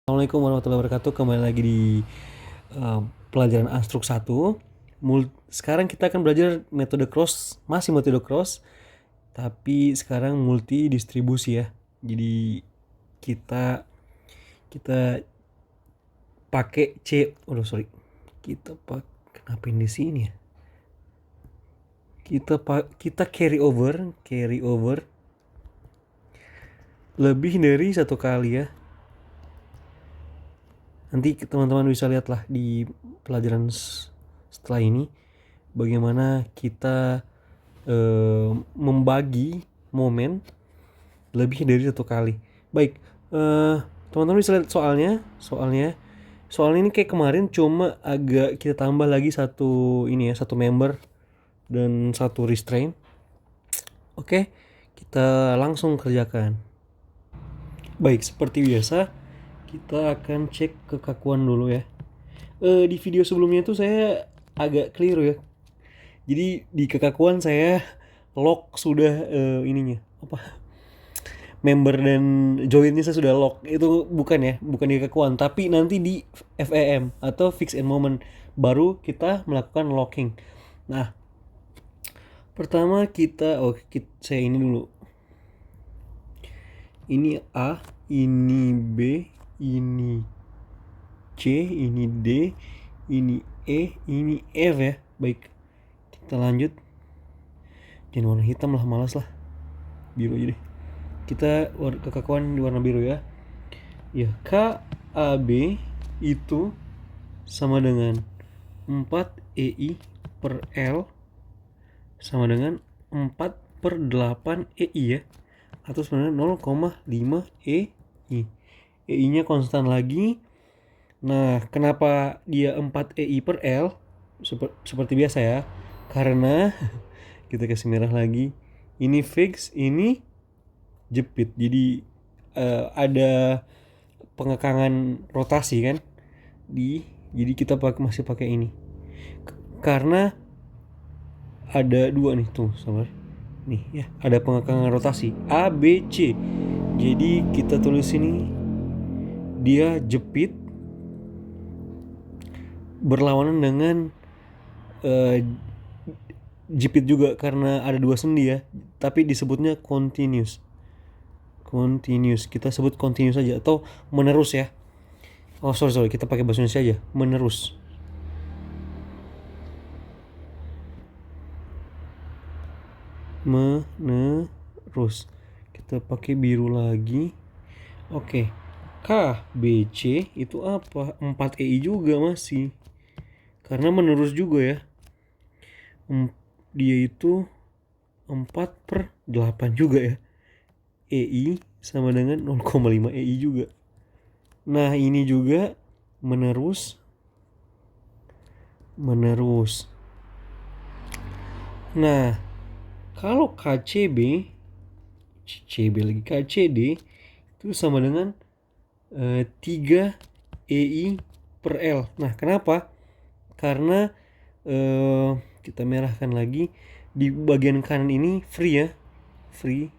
Assalamualaikum warahmatullahi wabarakatuh. Kembali lagi di pelajaran Astruk 1. Sekarang kita akan belajar metode cross, masih metode cross, tapi sekarang multi distribusi ya. Jadi kita kita pakai Kita kenapa ini di sini ya? Kita carry over lebih dari satu kali ya. Nanti teman-teman bisa lihatlah di pelajaran setelah ini bagaimana kita membagi momen lebih dari satu kali. Baik, teman-teman bisa lihat soalnya ini kayak kemarin, cuma agak kita tambah lagi satu member dan satu restraint. Oke, kita langsung kerjakan. Baik, seperti biasa kita akan cek kekakuan dulu ya. Di video sebelumnya tuh saya agak keliru ya. Jadi di kekakuan saya lock sudah ininya member dan joinnya saya sudah lock. Itu bukan di kekakuan, tapi nanti di FEM atau fix and moment baru kita melakukan locking. Nah, pertama saya ini dulu. Ini A, ini B, ini C, ini D, ini E, ini F ya. Baik, kita lanjut. Jangan warna hitam lah, malas lah. Biru aja deh. Kita kekakuan di warna biru ya. Ya, KAB itu sama dengan 4 EI per L sama dengan 4/8 EI ya. Atau sebenarnya 0,5 EI. EI-nya konstan lagi. Nah, kenapa dia 4 EI per L? Seperti biasa ya. Karena kita kasih merah lagi. Ini fix, ini jepit. Jadi ada pengekangan rotasi kan. Jadi kita masih pakai ini. Karena ada dua nih tuh, sabar. Nih ya, ada pengekangan rotasi A, B, C. Jadi kita tulis ini dia jepit berlawanan dengan jepit juga karena ada dua sendi ya, tapi disebutnya continuous. Kita sebut continuous aja atau menerus ya. Oh sorry, kita pakai bahasa Indonesia aja, menerus. Kita pakai biru lagi. Oke. K, B, C itu apa? 4 EI juga masih. Karena menerus juga ya. Dia itu 4/8 juga ya. EI sama dengan 0,5 EI juga. Nah, ini juga menerus. Nah, kalau KCB KCD itu sama dengan 3 EI per L. Nah, kenapa? Karena kita merahkan lagi di bagian kanan ini free ya. Free.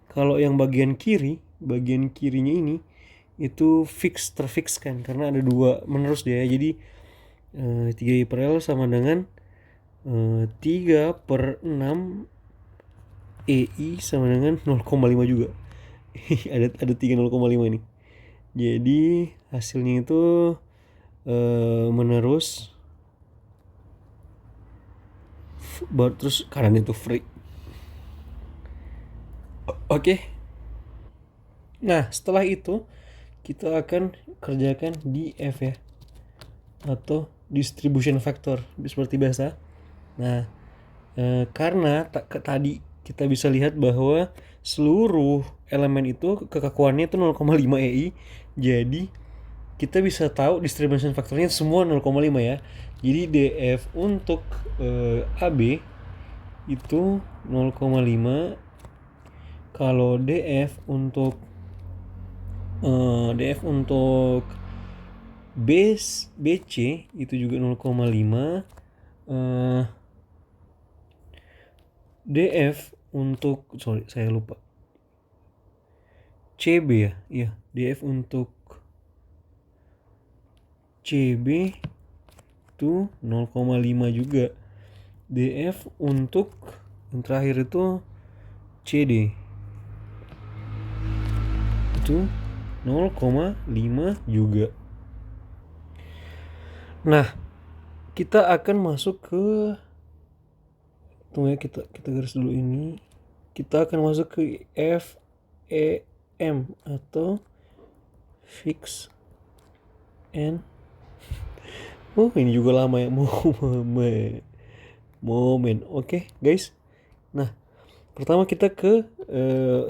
Kalau yang bagian kirinya ini itu terfixkan karena ada dua menerus dia. Jadi 3 EI per L sama dengan 3/6 EI sama dengan 0,5 juga. ada 3 0,5 nih. Jadi hasilnya itu menerus terus kanan itu free. Oke. Nah, setelah itu kita akan kerjakan DF ya, atau distribution factor seperti biasa. Nah, karena tadi kita bisa lihat bahwa seluruh elemen itu kekakuannya itu 0,5 EI. Jadi kita bisa tahu distribution faktornya semua 0,5 ya. Jadi DF untuk AB itu 0,5. Kalau DF untuk BC itu juga 0,5. DF untuk saya lupa. CB ya, iya DF untuk CB itu 0,5 juga. DF untuk yang terakhir itu CD itu 0,5 juga. Nah, kita akan masuk ke, tunggu ya, kita garis dulu ini. Kita akan masuk ke FEM atau fix and, oh ini juga lama ya, moment. Oke, guys. Nah, pertama kita ke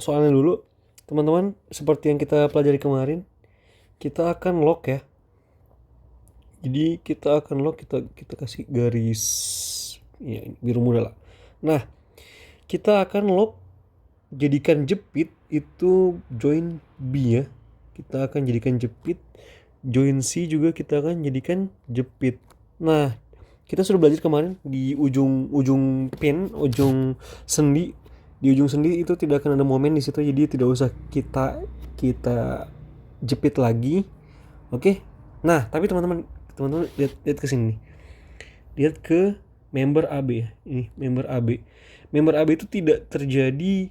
soalnya dulu. Teman-teman, seperti yang kita pelajari kemarin, kita akan lock ya. Jadi kita akan lock, kita kasih garis ya, biru muda lah. Nah, kita akan lock, jadikan jepit itu join B ya. Kita akan jadikan jepit. Join C juga kita akan jadikan jepit. Nah, kita sudah belajar kemarin di ujung pin, ujung sendi. Di ujung sendi itu tidak akan ada momen di situ, jadi tidak usah kita jepit lagi. Oke. Nah, tapi teman-teman lihat ke sini nih. Lihat ke member AB ya. Ini member AB. Member AB itu tidak terjadi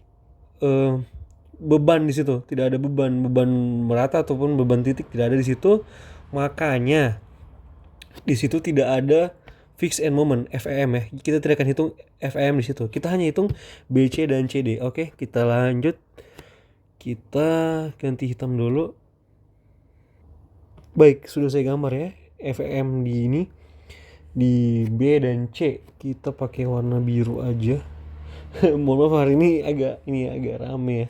beban di situ, tidak ada beban merata ataupun beban titik, tidak ada di situ. Makanya di situ tidak ada fix and moment FEM ya. Kita tidak akan hitung FEM di situ. Kita hanya hitung BC dan CD. Oke, kita lanjut. Kita ganti hitam dulu. Baik, sudah saya gambar ya. FEM di ini, di B dan C kita pakai warna biru aja. Mohon maaf, hari ini agak rame ya.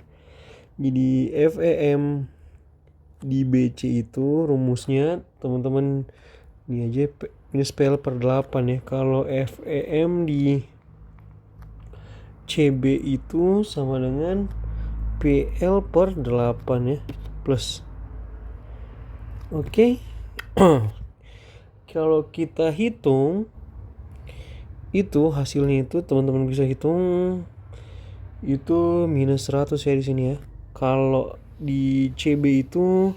Jadi FEM di BC itu rumusnya teman-teman ini aja, minus PL per 8 ya. Kalau FEM di CB itu sama dengan PL per 8 ya, plus. Oke. Kalau kita hitung itu hasilnya itu teman-teman bisa hitung itu minus 100 ya di sini ya. Kalau di CB itu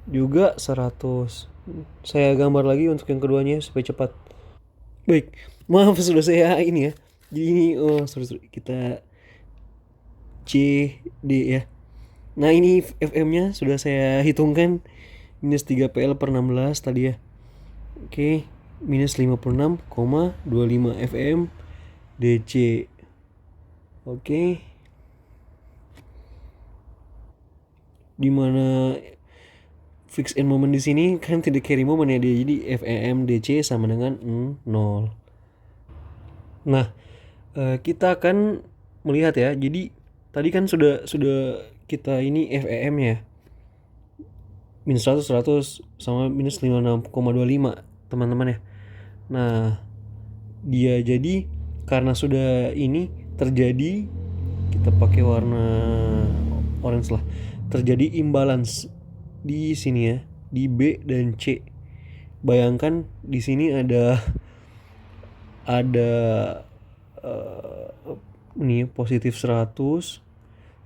juga 100. Saya gambar lagi untuk yang keduanya supaya cepat. Baik, maaf sudah saya ini ya. Jadi ini sorry, kita CD ya. Nah, ini FM-nya sudah saya hitungkan minus 3 PL per 16 tadi ya. Oke, minus 56,25 FM DC. Oke. Dimana fix and moment di sini kan tidak carry moment ya dia, jadi FEM DC sama dengan 0. Nah, kita akan melihat ya. Jadi tadi kan sudah kita ini FEM ya. Minus 100 sama minus 56,25 teman-teman ya. Nah, dia jadi karena sudah ini terjadi, kita pakai warna orange lah. Terjadi imbalance di sini ya, di B dan C. Bayangkan di sini ada ini positif 100.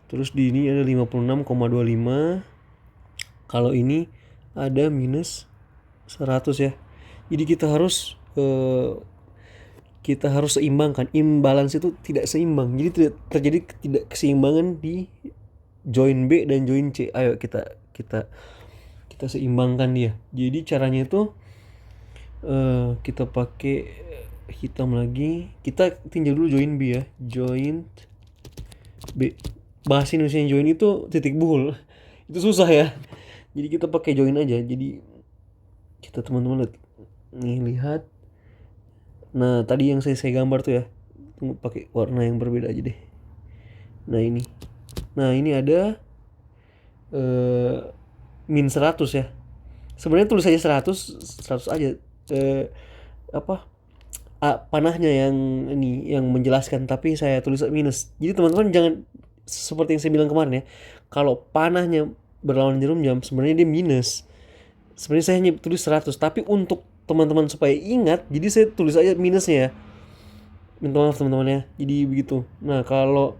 Terus di ini ada 56,25. Kalau ini ada minus 100 ya. Jadi kita harus seimbangkan. Imbalance itu tidak seimbang. Jadi tidak terjadi tidak keseimbangan di join B dan join C. Ayo kita seimbangkan dia. Jadi caranya itu kita pakai hitam lagi. Kita tinjau dulu join B ya. Join B. Bahasa Indonesia join itu titik buhul. Itu susah ya. Jadi kita pakai join aja. Jadi kita teman-teman lihat. Nah, tadi yang saya gambar tuh ya. Tunggu pakai warna yang berbeda aja deh. Nah, ini. Nah, ini ada min 100 ya. Sebenarnya tulis aja 100 aja. Panahnya yang ini yang menjelaskan, tapi saya tulis minus. Jadi teman-teman jangan seperti yang saya bilang kemarin ya. Kalau panahnya berlawan jarum jam sebenarnya dia minus. Sebenarnya saya hanya tulis 100, tapi untuk teman-teman supaya ingat, jadi saya tulis aja minusnya ya. Minta maaf teman-teman ya. Jadi begitu. Nah, kalau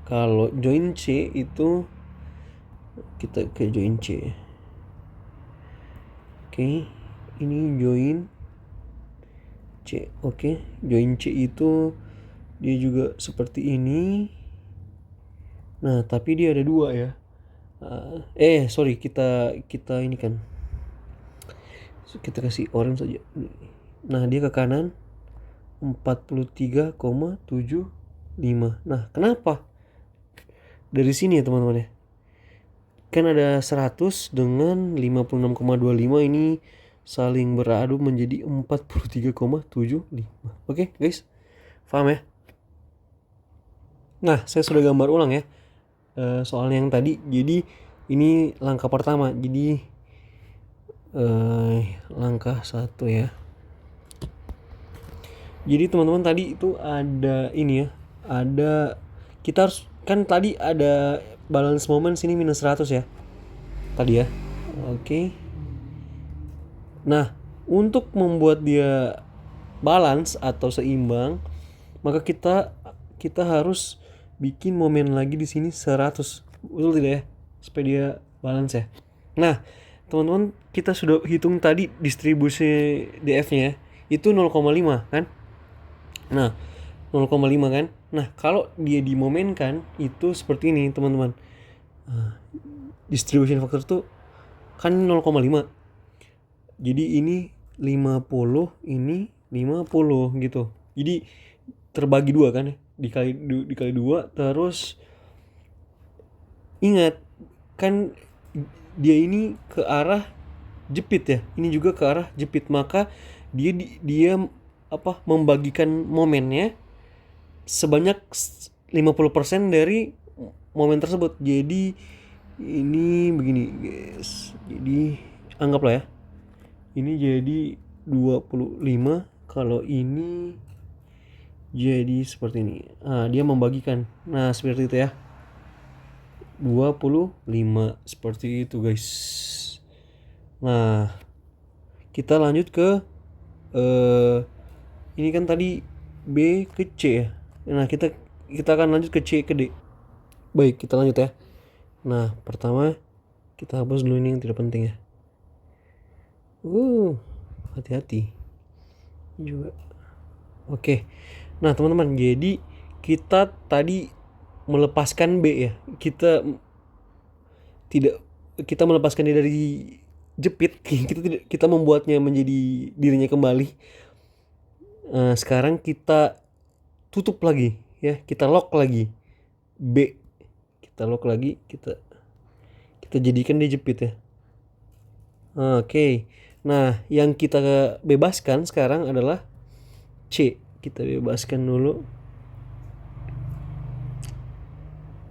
Kalau join C itu kita ke join C. Oke, ini join C. Oke, join C itu dia juga seperti ini. Nah, tapi dia ada dua ya. Sorry, kita ini kan. Kita kasih orange saja. Nah, dia ke kanan 43,75. Nah, kenapa? Dari sini ya teman-teman ya. Kan ada 100 dengan 56,25 ini saling beradu menjadi 43,75. Oke, guys. Paham ya? Nah, saya sudah gambar ulang ya. Soalnya yang tadi. Jadi ini langkah pertama. Jadi langkah 1 ya. Jadi teman-teman tadi itu ada ini ya. Ada kita harus kan tadi ada balance moment sini minus 100 ya. Tadi ya. Oke. Nah, untuk membuat dia balance atau seimbang, maka kita harus bikin momen lagi di sini 100. Betul tidak ya? Supaya dia balance ya. Nah, teman-teman, kita sudah hitung tadi distribusi DF-nya ya. Itu 0,5 kan? Nah, 0,5 kan? Nah, kalau dia dimomenkan itu seperti ini, teman-teman. Distribution factor tuh kan 0,5. Jadi ini 50, ini 50 gitu. Jadi terbagi 2 kan ya. Dikali 2 terus ingat kan dia ini ke arah jepit ya. Ini juga ke arah jepit, maka dia membagikan momennya sebanyak 50% dari momen tersebut. Jadi ini begini guys. Jadi anggaplah ya. Ini jadi 25, kalau ini jadi seperti ini. Nah, dia membagikan. Nah, seperti itu ya. 25 seperti itu guys. Nah, kita lanjut ke ini kan tadi B ke C ya. Nah, kita akan lanjut ke C ke D. Baik, kita lanjut ya. Nah, pertama kita hapus dulu ini yang tidak penting ya. Hati-hati juga. Oke. Nah, teman-teman, jadi kita tadi melepaskan B ya. Kita melepaskan dia dari jepit. Kita membuatnya menjadi dirinya kembali. Sekarang kita tutup lagi ya, kita lock lagi B, kita lock lagi, kita jadikan dia jepit ya. Oke. Nah, yang kita bebaskan sekarang adalah C. Kita bebaskan dulu.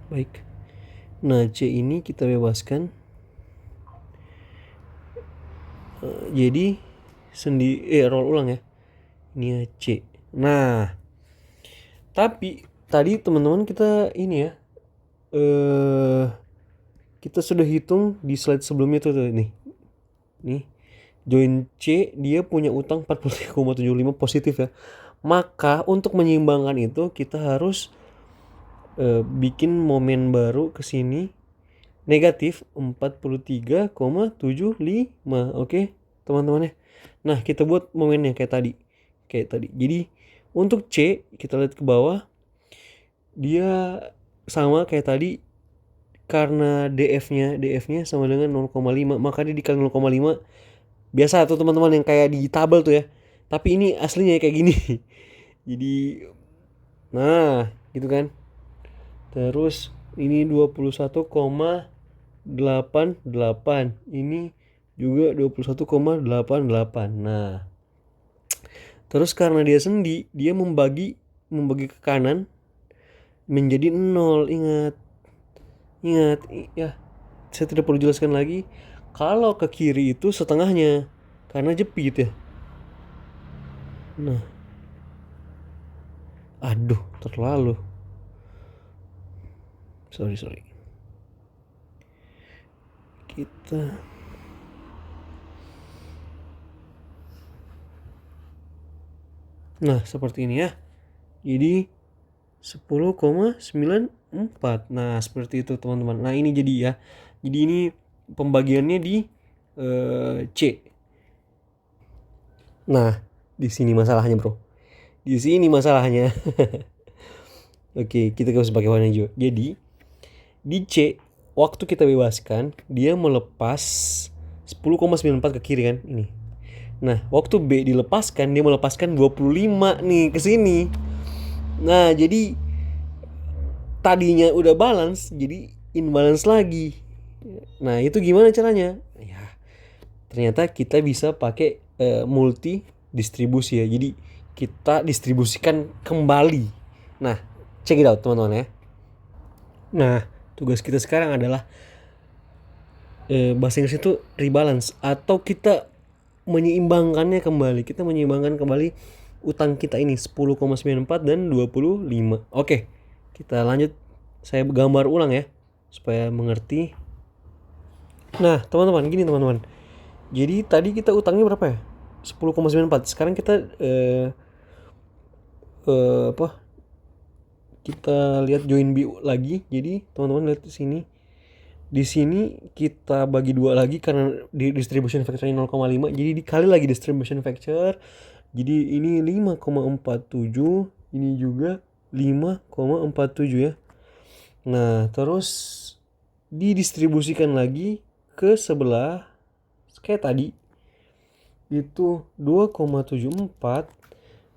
Baik. Nah, C ini kita bebaskan. Jadi roll ulang ya. Ini C. Nah, tapi tadi teman-teman kita ini ya. Kita sudah hitung di slide sebelumnya tuh nih. Nih. Join C dia punya utang 43,75 positif ya. Maka untuk menyeimbangkan itu kita harus bikin momen baru ke sini negatif 43,75. Oke, teman-teman ya. Nah, kita buat momennya kayak tadi. Jadi untuk C kita lihat ke bawah. Dia sama kayak tadi karena DF-nya sama dengan 0,5, maka dia dikali 0,5. Biasa tuh teman-teman yang kayak di tabel tuh ya. Tapi ini aslinya kayak gini. Jadi nah, gitu kan. Terus ini 21,88. Ini juga 21,88. Nah, terus karena dia sendi, dia membagi ke kanan menjadi 0. Ingat ya. Saya tidak perlu jelaskan lagi. Kalau ke kiri itu setengahnya karena jepit ya. Nah, aduh, terlalu. Sorry. Nah, seperti ini ya. Jadi 10,9 4. Nah, seperti itu teman-teman. Nah, ini jadi ya. Jadi ini pembagiannya di C. Nah, di sini masalahnya, Bro. Di sini masalahnya. Oke, kita harus pakai warna hijau. Jadi, di C, waktu kita bebaskan, dia melepas 10,94 ke kiri kan, ini. Nah, waktu B dilepaskan, dia melepaskan 25 nih ke sini. Nah, jadi tadinya udah balance, jadi imbalance lagi. Nah, itu gimana caranya? Ya, ternyata kita bisa pakai multi distribusi ya. Jadi, kita distribusikan kembali. Nah, check it out teman-teman ya. Nah, tugas kita sekarang adalah bahasa Inggris itu rebalance atau kita menyeimbangkannya kembali. Kita menyeimbangkan kembali utang kita ini 10,94 dan 25. Oke, kita lanjut. Saya gambar ulang ya supaya mengerti. Nah, teman-teman, gini teman-teman. Jadi tadi kita utangnya berapa ya? 10,94. Sekarang kita apa? Kita lihat join B lagi. Jadi teman-teman lihat di sini. Di sini kita bagi dua lagi karena di distribution factor-nya 0,5, jadi dikali lagi distribution factor. Jadi ini 5,47, ini juga 5,47 ya. Nah, terus didistribusikan lagi ke sebelah kayak tadi. Itu 2,74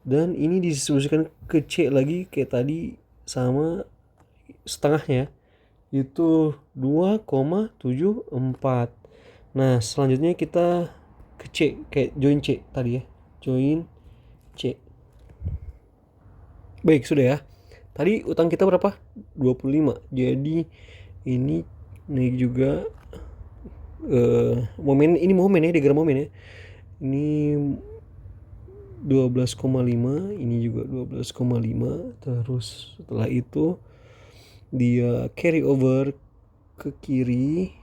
dan ini didistribusikan ke C lagi kayak tadi sama setengahnya. Itu 2,74. Nah, selanjutnya kita ke C, kayak join C tadi ya. Join C. Baik, sudah ya. Tadi utang kita berapa? 25. Jadi ini naik juga momen ya, diagram momen ya. Ini 12,5, ini juga 12,5. Terus setelah itu dia carry over ke kiri,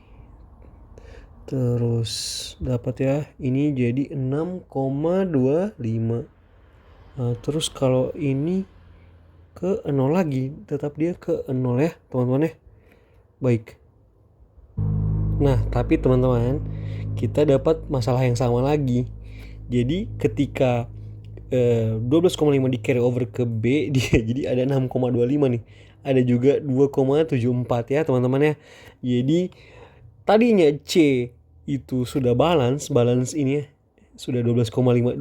terus dapat ya, ini jadi 6,25. Nah, terus kalau ini ke 0 lagi, tetap dia ke 0 ya teman-teman ya. Baik. Nah, tapi teman-teman, kita dapat masalah yang sama lagi. Jadi ketika 12,5 di carry over ke B, dia jadi ada 6,25 nih. Ada juga 2,74 ya teman-teman ya. Jadi tadinya C itu sudah balance ini ya. Sudah 12,5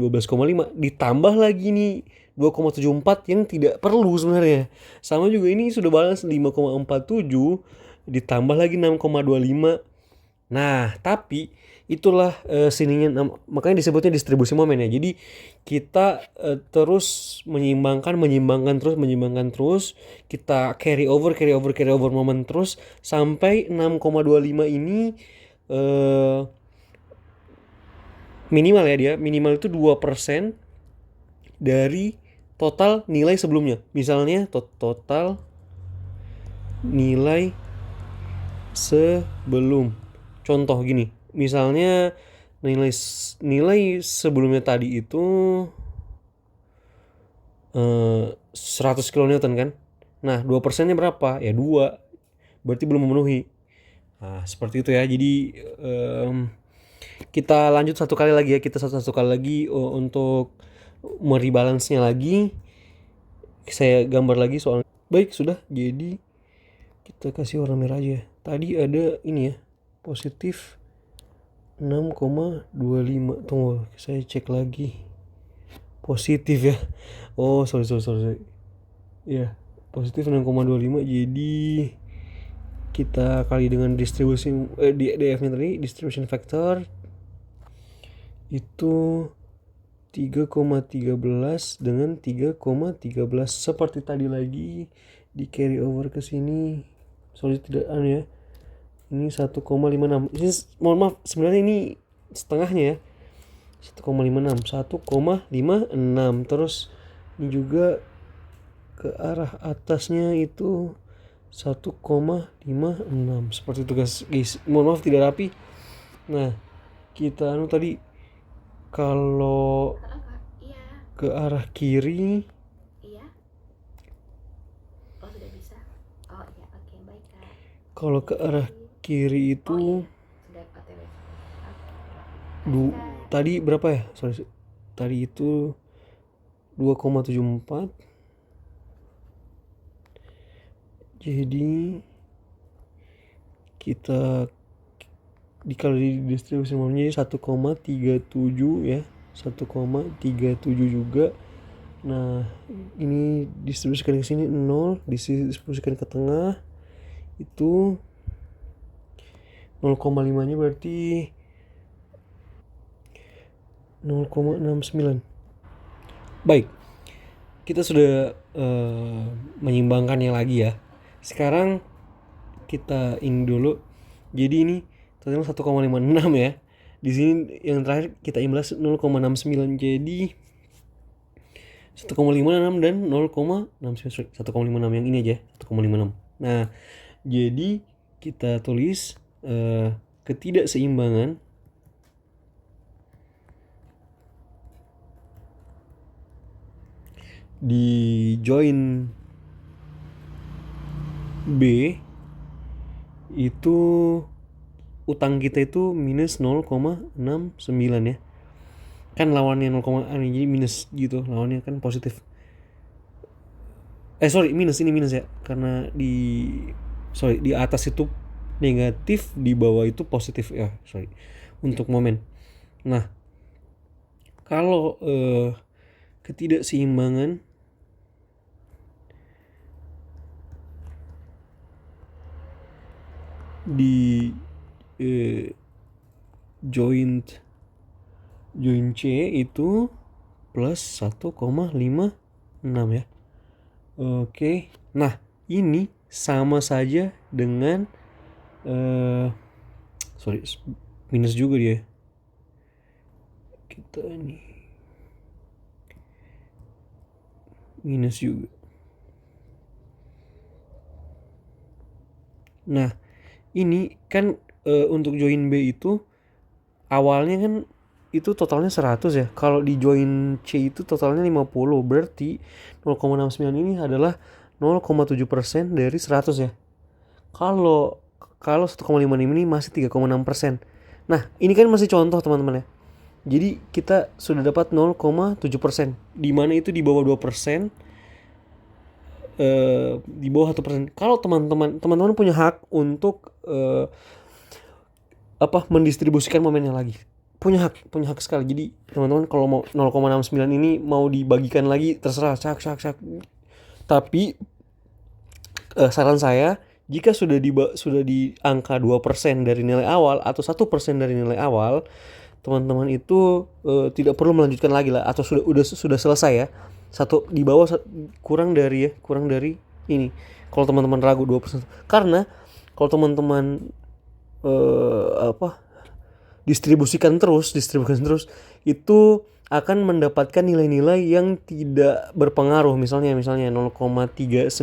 ditambah lagi nih 2,74 yang tidak perlu sebenarnya. Sama juga ini sudah balance 5,47 ditambah lagi 6,25. Nah, tapi itulah sininya, makanya disebutnya distribusi momen ya. Jadi kita terus menyeimbangkan terus, kita carry over momen terus sampai 6,25 ini minimal ya, dia minimal itu 2% dari total nilai sebelumnya. Misalnya total nilai sebelum, contoh gini, misalnya nilai sebelumnya tadi itu 100 kN kan. Nah, 2%-nya berapa? Ya 2. Berarti belum memenuhi. Nah, seperti itu ya. Jadi kita lanjut satu kali lagi ya. Kita satu kali lagi untuk merebalance-nya lagi. Saya gambar lagi soal. Baik, sudah. Jadi kita kasih warna merah aja. Tadi ada ini ya, positif 6,25. Tunggu, saya cek lagi. Positif ya. Oh, sorry. Ya, positif 6,25. Jadi kita kali dengan distribusi DF-nya tadi, distribution factor itu 3,13 dengan 3,13 seperti tadi lagi, di carry over ke sini. Sorry tidak ya. Ini 1,56. Ini mohon maaf, sebenarnya ini setengahnya ya. 1,56. Terus ini juga ke arah atasnya itu 1,56. Seperti itu guys. Mohon maaf tidak rapi. Nah, kita tadi kalau ke arah kiri. Iya. Oh, sudah bisa. Oh, iya. Kalau ke arah kiri itu tadi berapa ya? Sorry. Tadi itu 2,74. Jadi kita kalau di distribusi normalnya 1,37 ya. 1,37 juga. Nah, ini distribusikan ke sini 0, distribusikan ke tengah itu 0,5-nya berarti 0,69. Baik, kita sudah menyimbangkannya lagi ya. Sekarang kita ini dulu. Jadi ini total 1,56 ya. Di sini yang terakhir kita imbalas 0,69. Jadi 1,56 dan 0,69. 1,56 yang ini aja, 1,56. Nah, jadi kita tulis ketidakseimbangan di join B itu utang kita itu minus 0,69 ya. Kan lawannya 0, jadi minus gitu, lawannya kan positif. Minus, ini minus ya, karena di atas itu negatif, di bawah itu positif ya, untuk momen. Nah, kalau ketidakseimbangan di join C itu plus 1,56 ya. Oke. Nah, ini sama saja dengan minus juga dia. Kita ini minus juga. Nah, ini kan untuk join B itu awalnya kan itu totalnya 100 ya. Kalau di join C itu totalnya 50. Berarti 0,69 ini adalah 0,7% dari 100 ya. Kalau 1,56 ini masih 3,6%. Nah, ini kan masih contoh teman-teman ya. Jadi kita sudah dapat 0,7%. Di mana itu di bawah 2%. Di bawah 1%. Kalau teman-teman punya hak untuk mendistribusikan momennya lagi. Punya hak sekali. Jadi teman-teman kalau mau 0,69 ini mau dibagikan lagi terserah, cak. Tapi saran saya, jika sudah di angka 2% dari nilai awal atau 1% dari nilai awal, teman-teman itu tidak perlu melanjutkan lagi lah, atau sudah selesai ya. Satu di bawah kurang dari ini. Kalau teman-teman ragu 2%. Karena kalau teman-teman distribusikan terus itu akan mendapatkan nilai-nilai yang tidak berpengaruh. Misalnya 0,39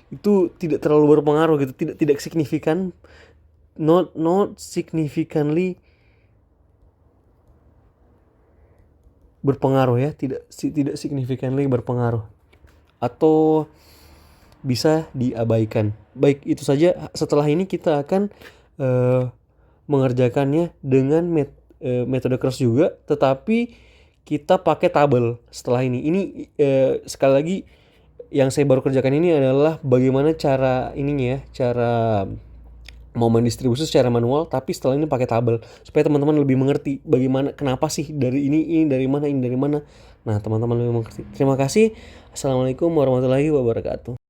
itu tidak terlalu berpengaruh gitu, tidak signifikan, not significantly berpengaruh ya, tidak significantly berpengaruh atau bisa diabaikan. Baik, itu saja. Setelah ini kita akan mengerjakannya dengan metode cross juga, tetapi kita pakai tabel setelah ini. Ini sekali lagi yang saya baru kerjakan ini adalah bagaimana cara ininya ya, cara mau mendistribusi secara manual, tapi setelah ini pakai tabel supaya teman-teman lebih mengerti bagaimana, kenapa sih dari ini dari mana, ini dari mana. Nah, teman-teman lebih mengerti. Terima kasih. Assalamualaikum warahmatullahi wabarakatuh.